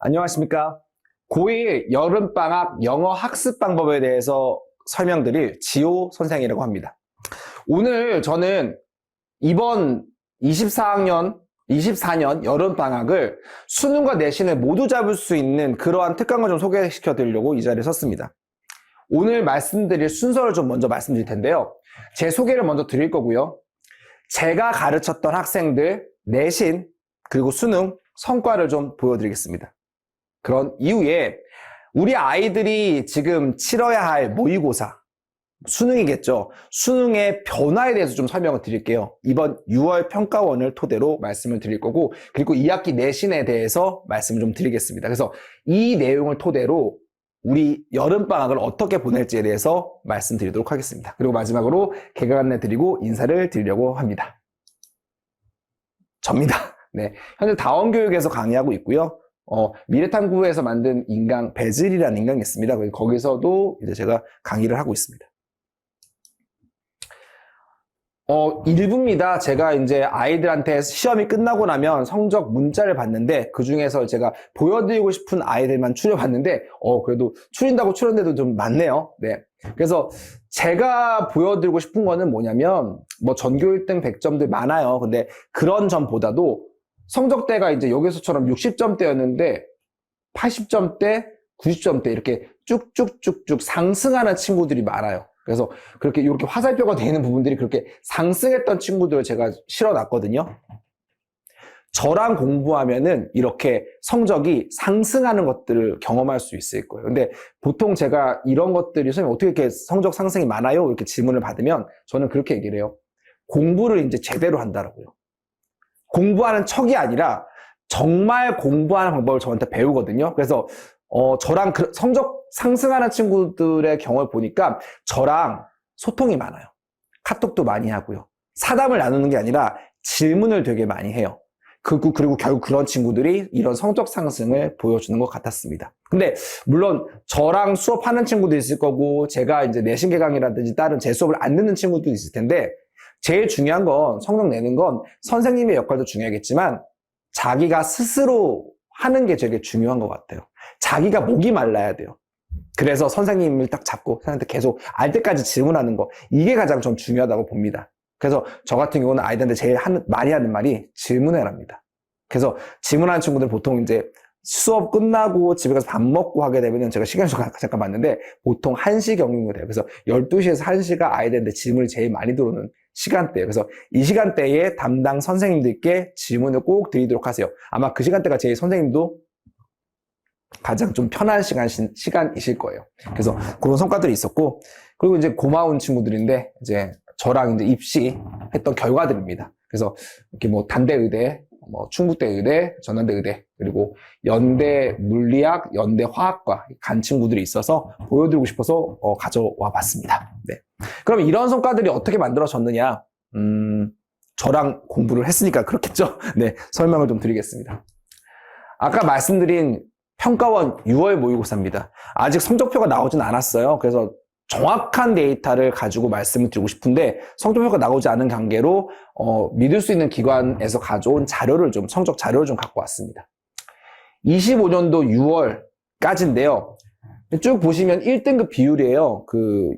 안녕하십니까. 고1 여름방학 영어 학습 방법에 대해서 설명드릴 지호 선생이라고 합니다. 오늘 저는 이번 24년 여름방학을 수능과 내신을 모두 잡을 수 있는 그러한 특강을 좀 소개시켜 드리려고 이 자리에 섰습니다. 오늘 말씀드릴 순서를 좀 먼저 말씀드릴 텐데요. 제 소개를 먼저 드릴 거고요. 제가 가르쳤던 학생들 내신 그리고 수능 성과를 좀 보여드리겠습니다. 그런 이후에 우리 아이들이 지금 치러야 할 모의고사, 수능이겠죠. 수능의 변화에 대해서 좀 설명을 드릴게요. 이번 6월 평가원을 토대로 말씀을 드릴 거고, 그리고 2학기 내신에 대해서 말씀을 좀 드리겠습니다. 그래서 이 내용을 토대로 우리 여름방학을 어떻게 보낼지에 대해서 말씀드리도록 하겠습니다. 그리고 마지막으로 개강 안내 드리고 인사를 드리려고 합니다. 접니다. 네, 현재 다원교육에서 강의하고 있고요. 미래탐구에서 만든 인강, 배즐이라는 인강이 있습니다. 거기서도 이제 제가 강의를 하고 있습니다. 일부입니다. 제가 이제 아이들한테 시험이 끝나고 나면 성적 문자를 봤는데, 그 중에서 제가 보여드리고 싶은 아이들만 추려봤는데, 그래도 추린다고 추렸는데도 좀 많네요. 네. 그래서 제가 보여드리고 싶은 거는 뭐냐면, 전교 1등 100점들 많아요. 근데 그런 점보다도 성적대가 이제 여기서처럼 60점대였는데 80점대, 90점대 이렇게 쭉쭉쭉쭉 상승하는 친구들이 많아요. 그래서 그렇게 이렇게 화살표가 되는 부분들이 그렇게 상승했던 친구들을 제가 실어놨거든요. 저랑 공부하면은 이렇게 성적이 상승하는 것들을 경험할 수 있을 거예요. 근데 보통 제가 이런 것들이 선생님 어떻게 이렇게 성적 상승이 많아요? 이렇게 질문을 받으면 저는 그렇게 얘기를 해요. 공부를 이제 제대로 한다라고요. 공부하는 척이 아니라 정말 공부하는 방법을 저한테 배우거든요. 그래서 저랑 성적 상승하는 친구들의 경우를 보니까 저랑 소통이 많아요. 카톡도 많이 하고요. 사담을 나누는 게 아니라 질문을 되게 많이 해요. 그리고 결국 그런 친구들이 이런 성적 상승을 보여주는 것 같았습니다. 근데 물론 저랑 수업하는 친구도 있을 거고, 제가 이제 내신 개강이라든지 다른 제 수업을 안 듣는 친구도 있을 텐데, 제일 중요한 건 성적 내는 건 선생님의 역할도 중요하겠지만 자기가 스스로 하는 게 되게 중요한 것 같아요. 자기가 목이 말라야 돼요. 그래서 선생님을 딱 잡고 선생님한테 계속 알 때까지 질문하는 거, 이게 가장 좀 중요하다고 봅니다. 그래서 저 같은 경우는 아이들한테 제일 많이 하는 말이 질문해랍니다. 그래서 질문하는 친구들은 보통 이제 수업 끝나고 집에 가서 밥 먹고 하게 되면 제가 시간을 잠깐 봤는데 보통 1시 경중이 돼요. 그래서 12시에서 1시가 아이들한테 질문이 제일 많이 들어오는 시간대예요. 그래서 이 시간대에 담당 선생님들께 질문을 꼭 드리도록 하세요. 아마 그 시간대가 제일 선생님도 가장 좀 편한 시간이실 거예요. 그래서 그런 성과들이 있었고, 그리고 이제 고마운 친구들인데 이제 저랑 이제 입시했던 결과들입니다. 그래서 이렇게 단대의대, 충북대 의대, 전남대 의대, 그리고 연대 물리학, 연대 화학과 간 친구들이 있어서 보여드리고 싶어서 가져와 봤습니다. 네. 그럼 이런 성과들이 어떻게 만들어졌느냐? 저랑 공부를 했으니까 그렇겠죠? 네, 설명을 좀 드리겠습니다. 아까 말씀드린 평가원 6월 모의고사입니다. 아직 성적표가 나오진 않았어요. 그래서 정확한 데이터를 가지고 말씀을 드리고 싶은데 성적표가 나오지 않은 관계로 믿을 수 있는 기관에서 가져온 성적 자료를 좀 갖고 왔습니다. 25년도 6월까지인데요. 쭉 보시면 1등급 비율이에요.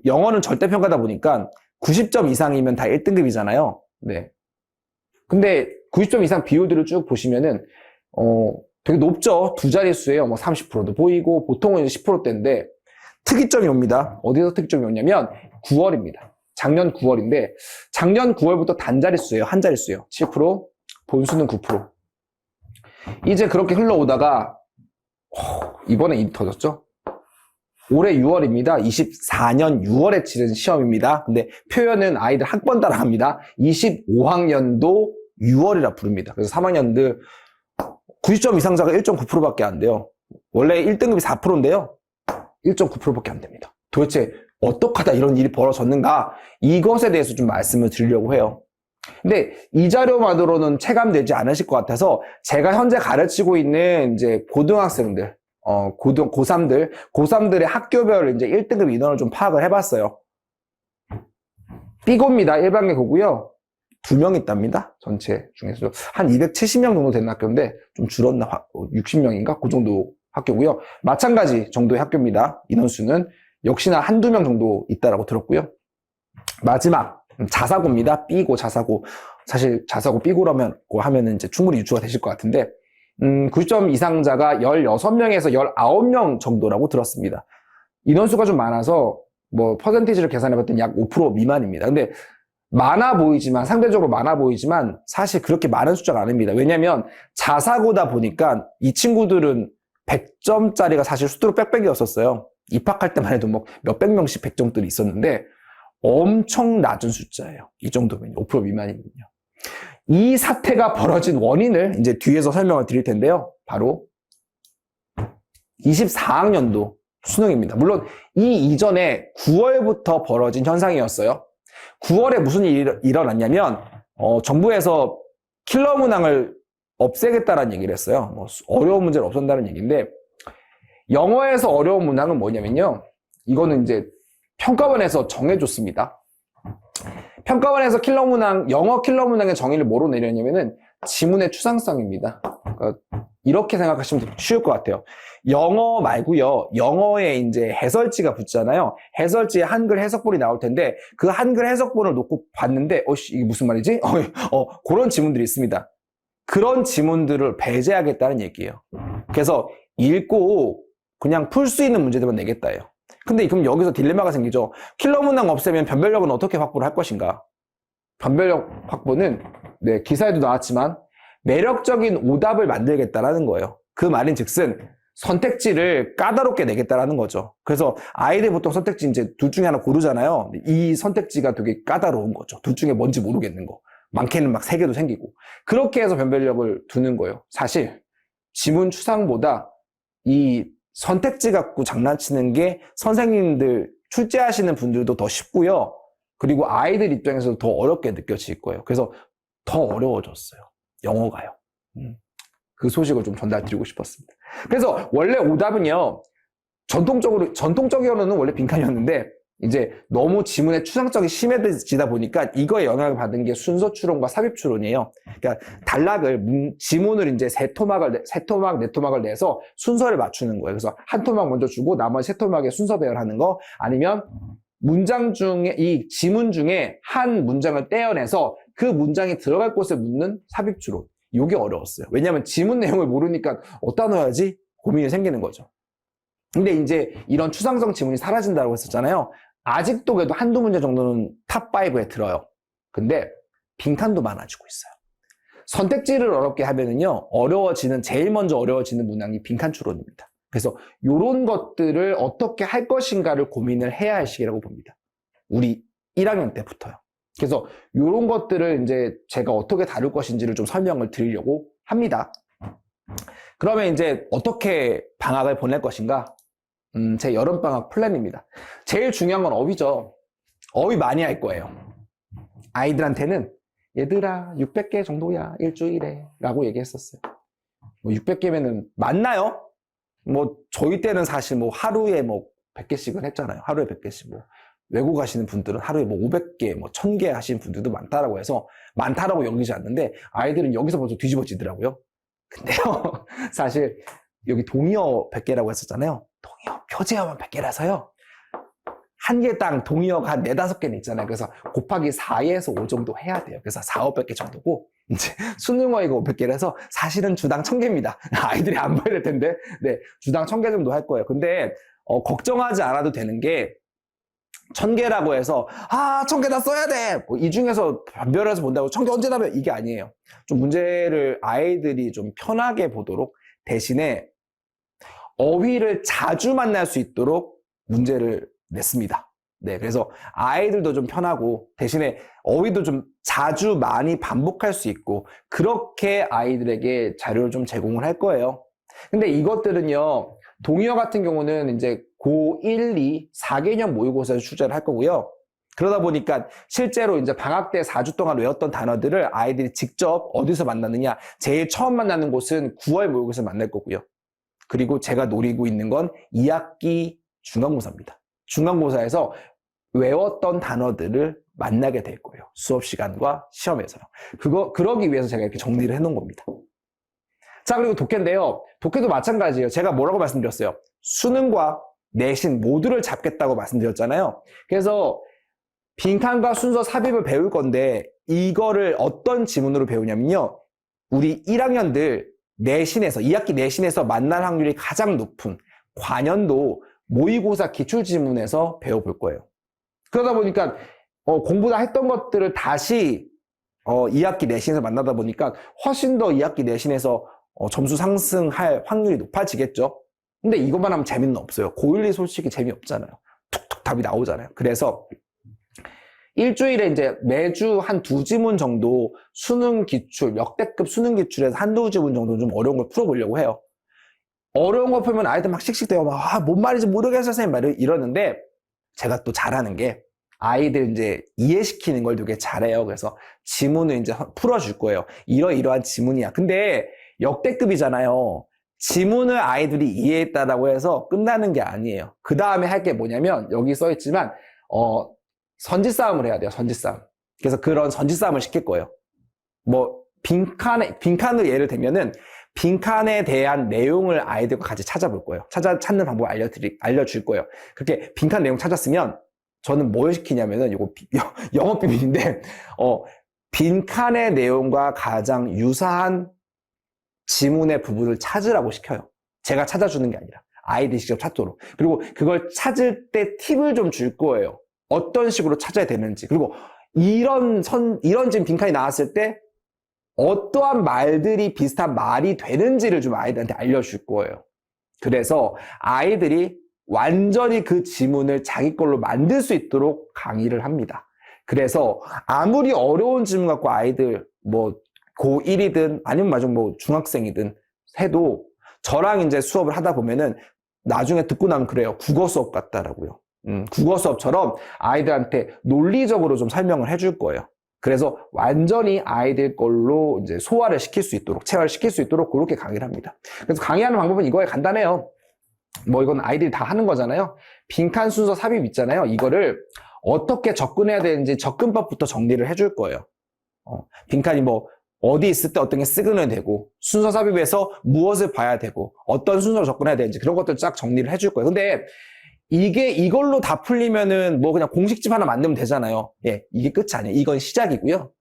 영어는 절대평가다 보니까 90점 이상이면 다 1등급이잖아요. 네. 근데 90점 이상 비율들을 쭉 보시면은 되게 높죠. 두 자릿수예요. 30%도 보이고 보통은 10%대인데 특이점이 옵니다. 어디서 특이점이 오냐면 9월입니다. 작년 9월인데 작년 9월부터 단자릿수예요. 한 자릿수예요. 7%, 본수는 9%. 이제 그렇게 흘러오다가 이번에 일이 터졌죠. 올해 6월입니다. 24년 6월에 치른 시험입니다. 근데 표현은 아이들 학번 따라 합니다. 25학년도 6월이라 부릅니다. 그래서 3학년들 90점 이상자가 1.9%밖에 안 돼요. 원래 1등급이 4%인데요. 1.9%밖에 안 됩니다. 도대체 어떻게 하다 이런 일이 벌어졌는가? 이것에 대해서 좀 말씀을 드리려고 해요. 근데 이 자료만으로는 체감되지 않으실 것 같아서 제가 현재 가르치고 있는 이제 고등학생들, 고3들의 학교별 이제 1등급 인원을 좀 파악을 해봤어요. B고입니다. 일반계고고요. 2명 있답니다. 전체 중에서 한 270명 정도 되는 학교인데 좀 줄었나? 60명인가? 그 정도 학교고요. 마찬가지 정도의 학교입니다. 인원수는 역시나 한두 명 정도 있다라고 들었고요. 마지막 자사고입니다. B고 자사고. 사실 자사고 B고라면 하면은 이제 충분히 유추가 되실 것 같은데 90점 이상자가 16명에서 19명 정도라고 들었습니다. 인원수가 좀 많아서 뭐 퍼센티지를 계산해봤더니 약 5% 미만입니다. 근데 많아 보이지만 상대적으로 많아 보이지만 사실 그렇게 많은 숫자가 아닙니다. 왜냐하면 자사고다 보니까 이 친구들은 100점짜리가 사실 수두룩 빽빽이었었어요. 입학할 때만 해도 뭐 몇백 명씩 100점들이 있었는데 엄청 낮은 숫자예요. 이 정도면 5% 미만이군요. 이 사태가 벌어진 원인을 이제 뒤에서 설명을 드릴 텐데요. 바로 24학년도 수능입니다. 물론 이 이전에 9월부터 벌어진 현상이었어요. 9월에 무슨 일이 일어났냐면 정부에서 킬러 문항을 없애겠다라는 얘기를 했어요. 뭐 어려운 문제를 없앤다는 얘기인데 영어에서 어려운 문항은 뭐냐면요. 이거는 이제 평가원에서 정해줬습니다. 평가원에서 킬러 문항, 영어 킬러 문항의 정의를 뭐로 내렸냐면은 지문의 추상성입니다. 그러니까 이렇게 생각하시면 쉬울 것 같아요. 영어 말고요. 영어에 이제 해설지가 붙잖아요. 해설지에 한글 해석본이 나올 텐데 그 한글 해석본을 놓고 봤는데 이게 무슨 말이지? 그런 지문들이 있습니다. 그런 지문들을 배제하겠다는 얘기예요. 그래서 읽고 그냥 풀 수 있는 문제들만 내겠다예요. 근데 그럼 여기서 딜레마가 생기죠. 킬러 문항 없애면 변별력은 어떻게 확보를 할 것인가? 변별력 확보는 기사에도 나왔지만 매력적인 오답을 만들겠다라는 거예요. 그 말인즉슨 선택지를 까다롭게 내겠다라는 거죠. 그래서 아이들 보통 선택지 이제 둘 중에 하나 고르잖아요. 이 선택지가 되게 까다로운 거죠. 둘 중에 뭔지 모르겠는 거. 많게는 막 3개도 생기고. 그렇게 해서 변별력을 두는 거예요. 사실 지문 추상보다 이 선택지 갖고 장난치는 게 선생님들 출제하시는 분들도 더 쉽고요. 그리고 아이들 입장에서도 더 어렵게 느껴질 거예요. 그래서 더 어려워졌어요. 영어가요. 그 소식을 좀 전달드리고 싶었습니다. 그래서 원래 오답은요. 전통적으로는 원래 빈칸이었는데 이제 너무 지문의 추상적이 심해지다 보니까 이거에 영향을 받은 게 순서 추론과 삽입 추론이에요. 그러니까 단락을 지문을 이제 세 토막, 네 토막을 내서 순서를 맞추는 거예요. 그래서 한 토막 먼저 주고 나머지 세 토막에 순서 배열하는 거, 아니면 문장 중에 이 지문 중에 한 문장을 떼어내서 그 문장이 들어갈 곳에 묻는 삽입 추론. 이게 어려웠어요. 왜냐하면 지문 내용을 모르니까 어디다 넣어야지 고민이 생기는 거죠. 근데 이제 이런 추상성 지문이 사라진다고 했었잖아요. 아직도 그래도 한두 문제 정도는 탑5에 들어요. 근데 빈칸도 많아지고 있어요. 선택지를 어렵게 하면은요, 제일 먼저 어려워지는 문항이 빈칸 추론입니다. 그래서 이런 것들을 어떻게 할 것인가를 고민을 해야 할 시기라고 봅니다. 우리 1학년 때부터요. 그래서 이런 것들을 이제 제가 어떻게 다룰 것인지를 좀 설명을 드리려고 합니다. 그러면 이제 어떻게 방학을 보낼 것인가? 제 여름방학 플랜입니다. 제일 중요한 건 어휘죠. 어휘 많이 할 거예요. 아이들한테는 얘들아 600개 정도야 일주일에 라고 얘기했었어요. 뭐 600개면은 맞나요? 뭐 저희 때는 사실 뭐 하루에 뭐 100개씩은 했잖아요. 하루에 100개씩. 뭐 외국 가시는 분들은 하루에 뭐 500개, 뭐 1000개 하시는 분들도 많다라고 해서 많다라고 여기지 않는데 아이들은 여기서 벌써 뒤집어지더라고요. 근데요, 사실 여기 동의어 100개라고 했었잖아요. 동의어 표제어만 100개라서요. 한 개당 동의어가 한 4, 5개는 있잖아요. 그래서 곱하기 4에서 5 정도 해야 돼요. 그래서 4, 500개 정도고, 이제 수능어이가 500개라서 사실은 주당 1000개입니다. 아이들이 안 봐야 될 텐데, 네, 주당 1000개 정도 할 거예요. 근데, 걱정하지 않아도 되는 게, 1000개라고 해서, 1000개 다 써야 돼! 이 중에서 변별해서 본다고 1000개 언제 나면 이게 아니에요. 좀 문제를 아이들이 좀 편하게 보도록 대신에 어휘를 자주 만날 수 있도록 문제를 냈습니다. 네, 그래서 아이들도 좀 편하고 대신에 어휘도 좀 자주 많이 반복할 수 있고 그렇게 아이들에게 자료를 좀 제공을 할 거예요. 근데 이것들은요, 동의어 같은 경우는 이제 고1, 2, 4개년 모의고사에서 출제를 할 거고요. 그러다 보니까 실제로 이제 방학 때 4주 동안 외웠던 단어들을 아이들이 직접 어디서 만나느냐, 제일 처음 만나는 곳은 9월 모의고사에서 만날 거고요. 그리고 제가 노리고 있는 건 2학기 중간고사입니다. 중간고사에서 외웠던 단어들을 만나게 될 거예요. 수업 시간과 시험에서요. 그러기 위해서 제가 이렇게 정리를 해놓은 겁니다. 자, 그리고 독해인데요. 독해도 마찬가지예요. 제가 뭐라고 말씀드렸어요? 수능과 내신 모두를 잡겠다고 말씀드렸잖아요. 그래서 빈칸과 순서 삽입을 배울 건데 이거를 어떤 지문으로 배우냐면요. 우리 1학년들 내신에서 2학기 내신에서 만날 확률이 가장 높은 관연도 모의고사 기출지문에서 배워볼 거예요. 그러다 보니까 공부 다 했던 것들을 다시 2학기 내신에서 만나다 보니까 훨씬 더 2학기 내신에서 점수 상승할 확률이 높아지겠죠. 근데 이것만 하면 재미는 없어요. 고1이 솔직히 재미없잖아요. 툭툭 답이 나오잖아요. 그래서 일주일에 이제 매주 한 2지문 정도 수능 기출, 역대급 수능 기출에서 한두 지문 정도 좀 어려운 걸 풀어보려고 해요. 어려운 거 풀면 아이들 막 씩씩대고 뭔 말인지 모르겠어요, 선생님. 이러는데 제가 또 잘하는 게 아이들 이제 이해시키는 걸 되게 잘해요. 그래서 지문을 이제 풀어줄 거예요. 이러이러한 지문이야. 근데 역대급이잖아요. 지문을 아이들이 이해했다라고 해서 끝나는 게 아니에요. 그 다음에 할 게 뭐냐면 여기 써있지만 선지싸움을 해야 돼요. 선지싸움. 그래서 그런 선지싸움을 시킬 거예요. 뭐 빈칸을 예를 들면은 빈칸에 대한 내용을 아이들과 같이 찾아볼 거예요. 찾는 방법 알려줄 거예요. 그렇게 빈칸 내용 찾았으면 저는 뭘 시키냐면은 이거 영업 비밀인데 빈칸의 내용과 가장 유사한 지문의 부분을 찾으라고 시켜요. 제가 찾아주는 게 아니라 아이들이 직접 찾도록. 그리고 그걸 찾을 때 팁을 좀 줄 거예요. 어떤 식으로 찾아야 되는지. 그리고 이런 지금 빈칸이 나왔을 때 어떠한 말들이 비슷한 말이 되는지를 좀 아이들한테 알려줄 거예요. 그래서 아이들이 완전히 그 지문을 자기 걸로 만들 수 있도록 강의를 합니다. 그래서 아무리 어려운 지문 갖고 아이들 고1이든 아니면 중학생이든 해도 저랑 이제 수업을 하다 보면은 나중에 듣고 나면 그래요. 국어 수업 같다라고요. 국어 수업처럼 아이들한테 논리적으로 좀 설명을 해줄 거예요. 그래서 완전히 아이들 걸로 이제 소화를 시킬 수 있도록, 체화를 시킬 수 있도록 그렇게 강의를 합니다. 그래서 강의하는 방법은 이거에 간단해요. 이건 아이들이 다 하는 거잖아요. 빈칸 순서 삽입 있잖아요. 이거를 어떻게 접근해야 되는지 접근법부터 정리를 해줄 거예요. 빈칸이 어디 있을 때 어떤 게 시그널이 되고 순서 삽입에서 무엇을 봐야 되고 어떤 순서로 접근해야 되는지 그런 것들 쫙 정리를 해줄 거예요. 근데 이걸로 다 풀리면은 그냥 공식집 하나 만들면 되잖아요. 예, 이게 끝이 아니에요. 이건 시작이고요.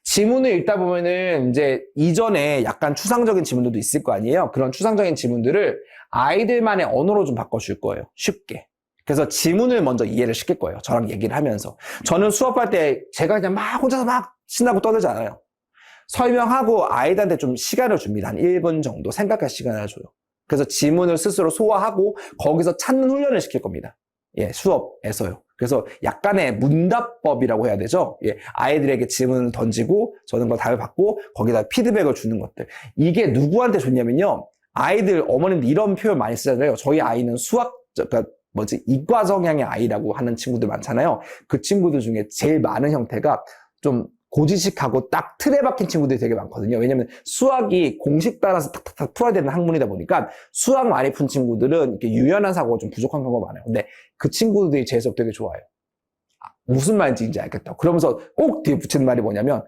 지문을 읽다 보면은 이제 이전에 약간 추상적인 지문들도 있을 거 아니에요. 그런 추상적인 지문들을 아이들만의 언어로 좀 바꿔줄 거예요. 쉽게. 그래서 지문을 먼저 이해를 시킬 거예요. 저랑 얘기를 하면서. 저는 수업할 때 제가 그냥 혼자서 신나고 떠들지 않아요. 설명하고 아이들한테 좀 시간을 줍니다. 한 1분 정도 생각할 시간을 줘요. 그래서 지문을 스스로 소화하고 거기서 찾는 훈련을 시킬 겁니다. 예, 수업에서요. 그래서 약간의 문답법이라고 해야 되죠. 예, 아이들에게 질문을 던지고 저는 그 답을 받고 거기다 피드백을 주는 것들. 이게 누구한테 좋냐면요. 아이들, 어머님들 이런 표현 많이 쓰잖아요. 저희 아이는 이과 성향의 아이라고 하는 친구들 많잖아요. 그 친구들 중에 제일 많은 형태가 좀 고지식하고 딱 틀에 박힌 친구들이 되게 많거든요. 왜냐면 수학이 공식 따라서 탁탁탁 풀어야 되는 학문이다 보니까 수학 많이 푼 친구들은 이렇게 유연한 사고가 좀 부족한 경우가 많아요. 근데 그 친구들이 제 수업 되게 좋아해요. 무슨 말인지 이제 알겠다. 그러면서 꼭 뒤에 붙이는 말이 뭐냐면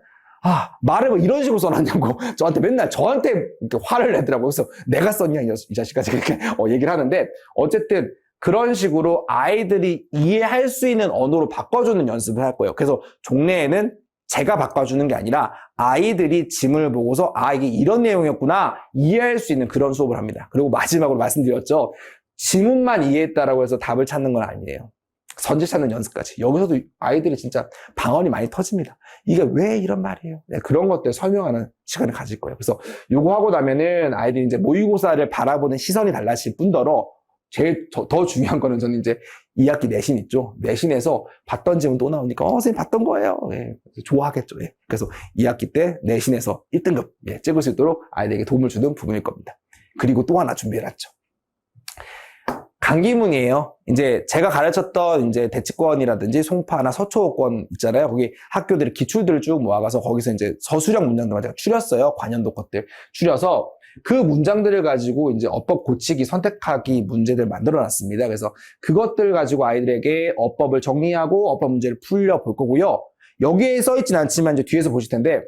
말을 왜 이런 식으로 써놨냐고 저한테 맨날 저한테 이렇게 화를 내더라고요. 그래서 내가 썼냐 이 자식아 이렇게 얘기를 하는데 어쨌든 그런 식으로 아이들이 이해할 수 있는 언어로 바꿔주는 연습을 할 거예요. 그래서 종례에는 제가 바꿔주는 게 아니라 아이들이 지문을 보고서 이게 이런 내용이었구나 이해할 수 있는 그런 수업을 합니다. 그리고 마지막으로 말씀드렸죠. 지문만 이해했다라고 해서 답을 찾는 건 아니에요. 선지 찾는 연습까지. 여기서도 아이들이 진짜 방언이 많이 터집니다. 이게 왜 이런 말이에요? 네, 그런 것들 설명하는 시간을 가질 거예요. 그래서 요거 하고 나면은 아이들이 이제 모의고사를 바라보는 시선이 달라질 뿐더러 제일 더 중요한 거는 저는 이제 2학기 내신 있죠. 내신에서 봤던 지문 또 나오니까 선생님 봤던 거예요. 예, 좋아하겠죠. 예. 그래서 2학기 때 내신에서 1등급 찍을 수 있도록 아이들에게 도움을 주는 부분일 겁니다. 그리고 또 하나 준비해놨죠. 강기문이에요. 이제 제가 가르쳤던 이제 대치권이라든지 송파나 서초권 있잖아요. 거기 학교들이 기출들을 쭉 모아가서 거기서 이제 서술형 문장들만 제가 추렸어요. 관연도 것들 추려서 그 문장들을 가지고 이제 어법 고치기, 선택하기 문제들 만들어 놨습니다. 그래서 그것들 가지고 아이들에게 어법을 정리하고 어법 문제를 풀려 볼 거고요. 여기에 써 있진 않지만 이제 뒤에서 보실 텐데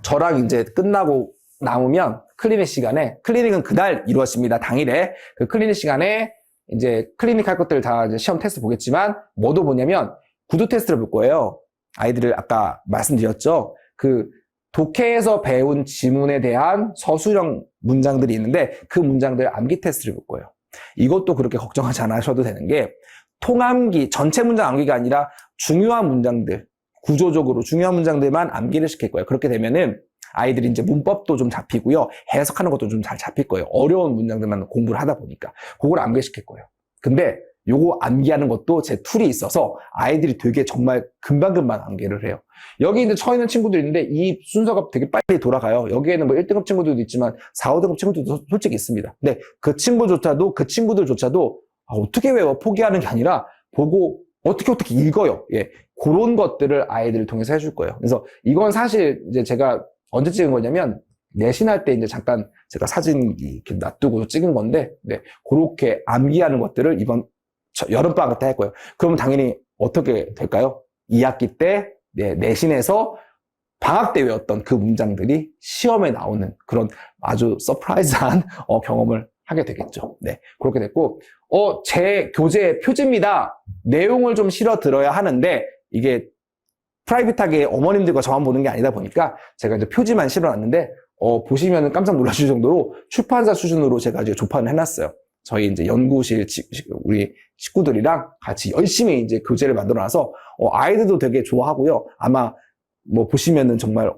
저랑 이제 끝나고 남으면 클리닉 시간에, 클리닉은 그날 이루어집니다. 당일에. 그 클리닉 시간에 이제 클리닉 할 것들 다 이제 시험 테스트 보겠지만, 뭐도 보냐면 구두 테스트를 볼 거예요. 아이들을 아까 말씀드렸죠. 그 독해에서 배운 지문에 대한 서술형 문장들이 있는데 그 문장들 암기 테스트를 볼 거예요. 이것도 그렇게 걱정하지 않으셔도 되는 게 통암기, 전체 문장 암기가 아니라 중요한 문장들, 구조적으로 중요한 문장들만 암기를 시킬 거예요. 그렇게 되면은 아이들이 이제 문법도 좀 잡히고요. 해석하는 것도 좀 잘 잡힐 거예요. 어려운 문장들만 공부를 하다 보니까. 그걸 암기시킬 거예요. 근데 요거 암기하는 것도 제 툴이 있어서 아이들이 되게 정말 금방금방 암기를 해요. 여기 이제 처 있는 친구들이 있는데 이 순서가 되게 빨리 돌아가요. 여기에는 뭐 1등급 친구들도 있지만 4, 5등급 친구들도 솔직히 있습니다. 근데 그 친구들조차도 어떻게 외워? 포기하는 게 아니라 보고 어떻게 읽어요. 예. 그런 것들을 아이들을 통해서 해줄 거예요. 그래서 이건 사실 이제 제가 언제 찍은 거냐면 내신할 때 이제 잠깐 제가 사진 이렇게 놔두고 찍은 건데, 네. 그렇게 암기하는 것들을 이번 여름방학 때 할 거예요. 그러면 당연히 어떻게 될까요? 2학기 때 내신에서 방학 때 외웠던 그 문장들이 시험에 나오는 그런 아주 서프라이즈한 경험을 하게 되겠죠. 네, 그렇게 됐고, 제 교재 표지입니다. 내용을 좀 실어 들어야 하는데 이게 프라이빗하게 어머님들과 저만 보는 게 아니다 보니까 제가 이제 표지만 실어놨는데 보시면 깜짝 놀라실 정도로 출판사 수준으로 제가 이제 조판을 해놨어요. 저희 이제 연구실 우리 식구들이랑 같이 열심히 이제 교재를 만들어놔서 아이들도 되게 좋아하고요. 아마 뭐 보시면은 정말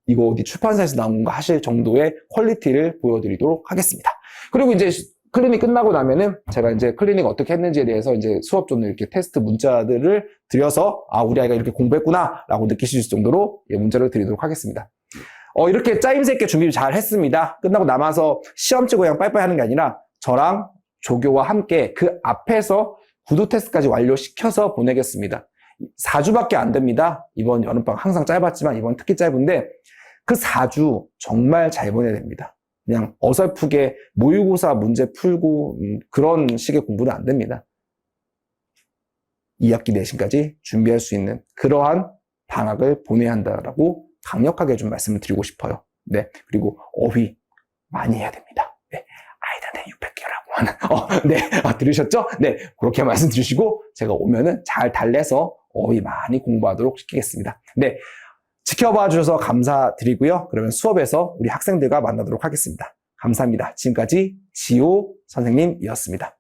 이거 어디 출판사에서 나온 건가 하실 정도의 퀄리티를 보여드리도록 하겠습니다. 그리고 이제 클리닉 끝나고 나면은 제가 이제 클리닉 어떻게 했는지에 대해서 이제 수업 좀 이렇게 테스트 문자들을 드려서 우리 아이가 이렇게 공부했구나 라고 느끼실 정도로 문자를 드리도록 하겠습니다. 이렇게 짜임새 있게 준비를 잘 했습니다. 끝나고 남아서 시험 치고 그냥 빠이빠이 하는 게 아니라 저랑 조교와 함께 그 앞에서 구두 테스트까지 완료시켜서 보내겠습니다. 4주밖에 안 됩니다. 이번 여름방학 항상 짧았지만 이번 특히 짧은데 그 4주 정말 잘 보내야 됩니다. 그냥 어설프게 모의고사 문제 풀고 그런 식의 공부는 안 됩니다. 2학기 내신까지 준비할 수 있는 그러한 방학을 보내야 한다라고 강력하게 좀 말씀을 드리고 싶어요. 네. 그리고 어휘 많이 해야 됩니다. 네. 아이들한테 600개라고 하는, 네. 들으셨죠? 네. 그렇게 말씀드리시고 제가 오면은 잘 달래서 어휘 많이 공부하도록 시키겠습니다. 네. 지켜봐 주셔서 감사드리고요. 그러면 수업에서 우리 학생들과 만나도록 하겠습니다. 감사합니다. 지금까지 지호 선생님이었습니다.